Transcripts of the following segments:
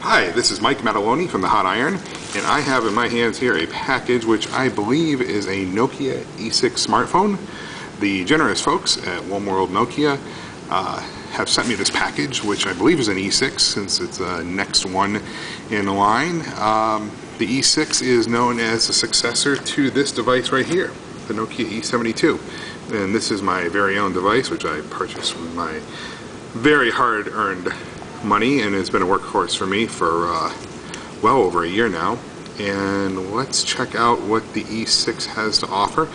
Hi, this is Mike Mataloni from the Hot Iron, and I have in my hands here a package which I believe is a Nokia E6 smartphone. The generous folks at One World Nokia have sent me this package, which I believe is an E6 since it's the next one in line. The E6 is known as the successor to this device right here, the Nokia E72. And this is my very own device, which I purchased with my very hard-earned money, and it's been a workhorse for me for well over a year now. And let's check out what the E6 has to offer.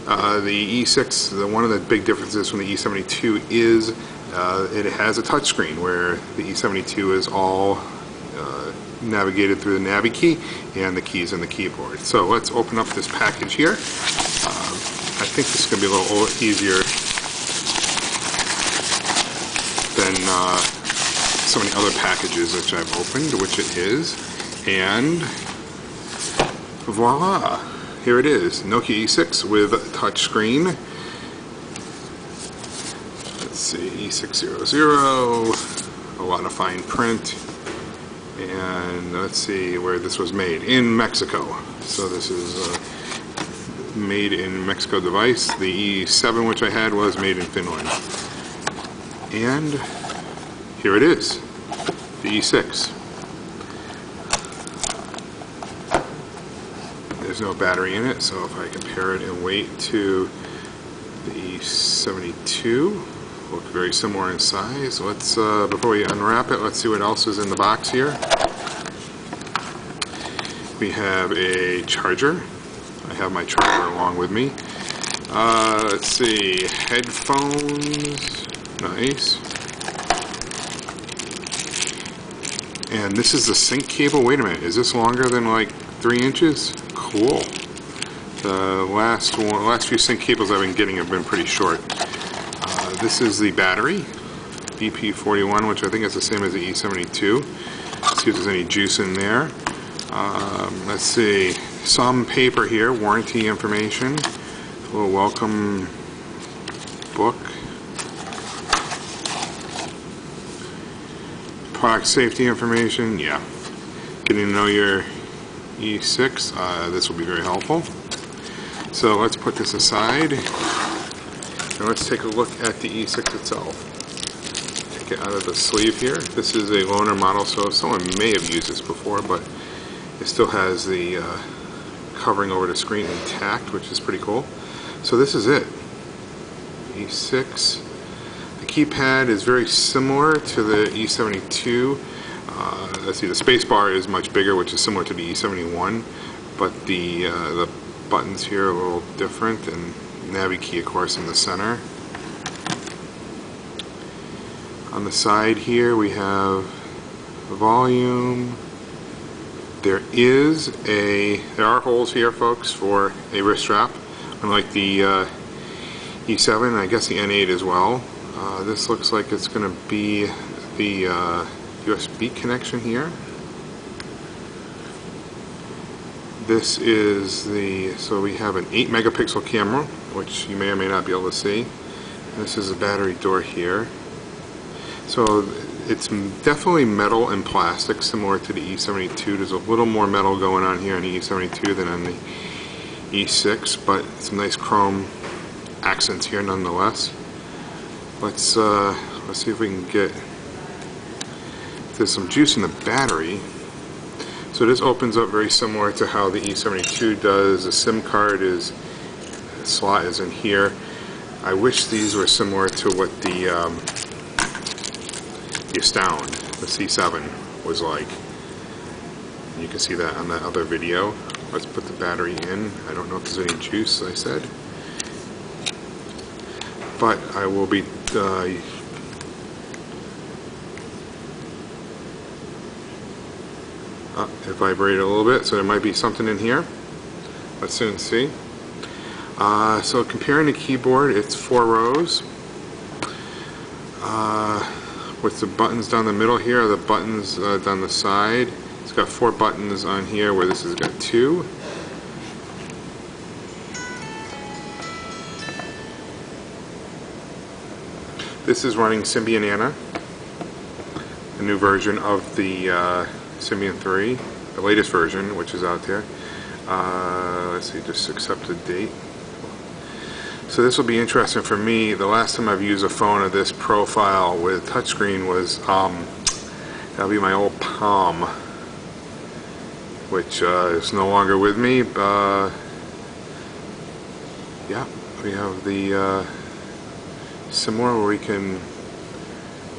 The E6, one of the big differences from the E72 is it has a touchscreen, where the E72 is all navigated through the Navi key and the keys in the keyboard. So let's open up this package here. I think this is going to be a little easier than so many other packages which I've opened, which it is. And voila, here it is, Nokia E6 with touchscreen. Let's see, E600, a lot of fine print, and let's see where this was made, in Mexico. So this is a made in Mexico device. The E7 which I had was made in Finland. And here it is, the E6. There's no battery in it, so if I compare it in weight to the E72, look very similar in size. Let's, before we unwrap it, let's see what else is in the box here. We have a charger. I have my charger along with me. Let's see, headphones, nice. And this is the sync cable. Wait a minute, is this longer than like 3 inches? Cool. The last few sync cables I've been getting have been pretty short. This is the battery, BP41, which I think is the same as the E72. Let's see if there's any juice in there. Let's see, some paper here, warranty information, a little welcome book. Product safety information, yeah. Getting to know your E6, this will be very helpful. So let's put this aside, and let's take a look at the E6 itself. Take it out of the sleeve here. This is a loaner model, so someone may have used this before, but it still has the covering over the screen intact, which is pretty cool. So this is it, E6. The keypad is very similar to the E72. Let's see, the space bar is much bigger, which is similar to the E71, but the buttons here are a little different, and Navi key, of course, in the center. On the side here we have the volume. There are holes here, folks, for a wrist strap, unlike the E7, and I guess the N8 as well. This looks like it's going to be the USB connection here. This is so we have an 8 megapixel camera, which you may or may not be able to see. This is a battery door here. So it's definitely metal and plastic, similar to the E72. There's a little more metal going on here on the E72 than on the E6, but some nice chrome accents here nonetheless. Let's see if we can get, there's some juice in the battery. So this opens up very similar to how the E72 does. The SIM card slot is in here. I wish these were similar to what the Astound, the C7, was like. You can see that on that other video. Let's put the battery in. I don't know if there's any juice, I said, but I will be it vibrated a little bit, so there might be something in here. Let's soon see. So comparing the keyboard, it's 4 rows. With the buttons down the middle here, the buttons down the side. It's got 4 buttons on here, where this has got 2. This is running Symbian, a new version of the Symbian 3, the latest version, which is out there. Let's see, just accept the date. So this will be interesting for me. The last time I've used a phone of this profile with touchscreen was, that'll be my old Palm, which is no longer with me. Yeah, we have the similar where we can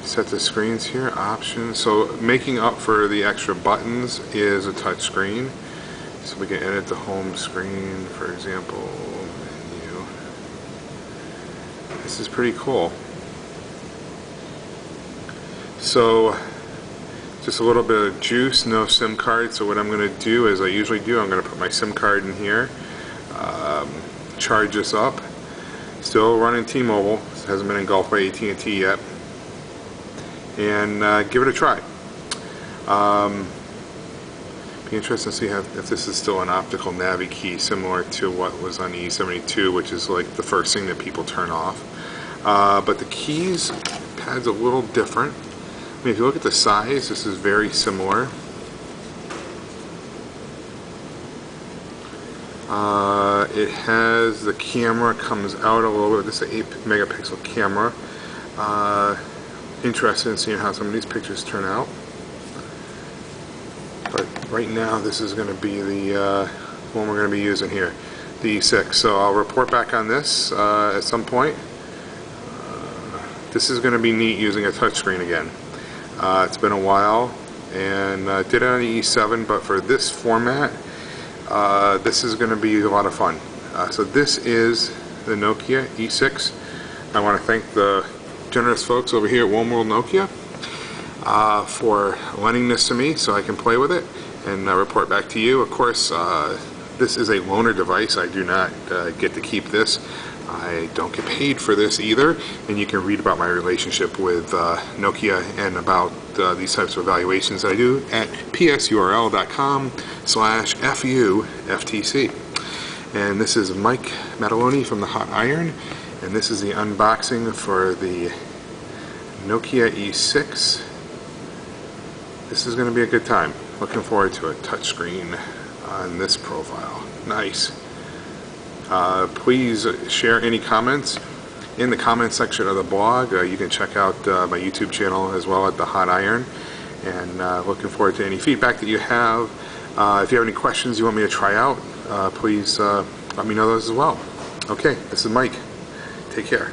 set the screens here, options. So making up for the extra buttons is a touch screen. So we can edit the home screen, for example, menu. This is pretty cool. So just a little bit of juice, no SIM card. So what I'm going to do is I usually do, I'm going to put my SIM card in here, charge this up. Still running T-Mobile, it hasn't been engulfed by AT&T yet, and give it a try. Be interesting to see if this is still an optical navi key, similar to what was on the E72, which is like the first thing that people turn off. But the keys pad's a little different. I mean, if you look at the size, this is very similar. It has the camera comes out a little bit. This is an 8 megapixel camera. Interested in seeing how some of these pictures turn out. But right now, this is going to be the one we're going to be using here, the E6. So I'll report back on this at some point. This is going to be neat using a touchscreen again. It's been a while, and did it on the E7, but for this format, this is going to be a lot of fun. So this is the Nokia E6. I want to thank the generous folks over here at One World Nokia for lending this to me so I can play with it and report back to you. Of course, this is a loaner device. I do not get to keep this. I don't get paid for this either, and you can read about my relationship with Nokia and about these types of evaluations that I do at psurl.com/FUFTC. And this is Mike Mataloni from the Hot Iron, and this is the unboxing for the Nokia E6. This is going to be a good time. Looking forward to it. Touchscreen on this profile. Nice. Please share any comments in the comment section of the blog. You can check out my YouTube channel as well at the Hot Iron, and looking forward to any feedback that you have. If you have any questions you want me to try out, please let me know those as well. Okay, this is Mike. Take care.